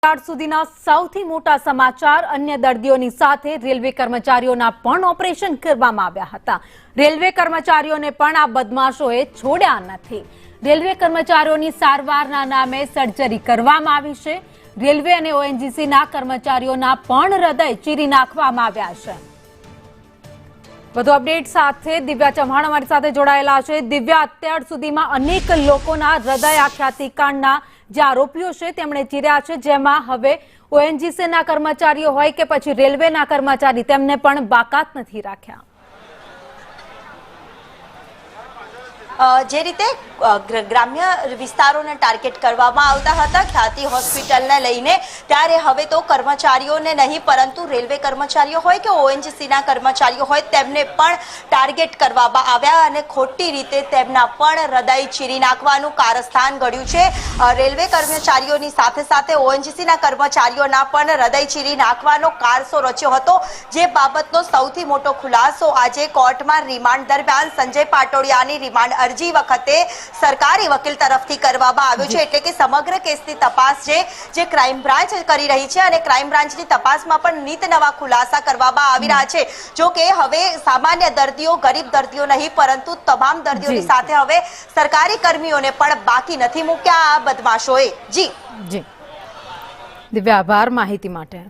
અત્યાર સુધીના સૌથી મોટા સમાચાર અન્ય દર્દીઓની સાથે રેલવે કર્મચારીઓના પણ ઓપરેશન કરવામાં આવ્યા હતા। રેલવે કર્મચારીઓને પણ આ બદમાશોએ છોડ્યા નથી। રેલવે કર્મચારીઓની સારવારના નામે સર્જરી કરવામાં આવી છે। રેલવે અને ઓએનજીસીના કર્મચારીઓના પણ હૃદય ચીરી નાખવામાં આવ્યા છે। વધુ અપડેટ સાથે દિવ્યા ચૌહાણ અમારી સાથે જોડાયેલા છે। દિવ્યા, અત્યાર સુધીમાં અનેક લોકોના હૃદય આઘાતકાંડના જે આરોપીઓ છે તેમણે ચીર્યા છે, જેમાં હવે ઓએનજીસીના કર્મચારીઓ હોય કે પછી રેલવેના કર્મચારી તેમને પણ બાકાત નથી રાખ્યા। જે રીતે ગ્રામ્ય વિસ્તારોને ટાર્ગેટ કરવામાં આવતા હતા ખ્યાતિ હોસ્પિટલને લઈને, ત્યારે હવે તો કર્મચારીઓને નહીં પરંતુ રેલવે કર્મચારીઓ હોય કે ઓએનજીસીના કર્મચારીઓ હોય તેમને પણ ટાર્ગેટ કરવામાં આવ્યા અને ખોટી રીતે તેમના પણ હૃદય ચીરી નાખવાનું કારસ્તાન ઘડ્યું છે। રેલવે કર્મચારીઓની સાથે સાથે ઓએનજીસીના કર્મચારીઓના પણ હૃદય ચીરી નાખવાનો કારસો રચ્યો હતો, જે બાબતનો સૌથી મોટો ખુલાસો આજે કોર્ટમાં રિમાન્ડ દરમિયાન સંજય પાટોડિયાની રિમાન્ડ અરજી વખતે સરકારી વકીલ તરફથી કરવામાં આવ્યું છે। એટલે કે સમગ્ર કેસની તપાસ છે જે ક્રાઇમ બ્રાન્ચ કરી રહી છે અને ક્રાઇમ બ્રાન્ચની તપાસમાં પણ નીત નવા ખુલાસા કરવામાં આવી રહ્યા છે। જો કે હવે સામાન્ય દર્દીઓ, ગરીબ દર્દીઓ નહીં પરંતુ તમામ દર્દીઓની સાથે હવે સરકારી કર્મીઓને પણ બાકી નથી મૂક્યા આ બદમાશોએ। જી દિવ્યા, આભાર માહિતી માટે।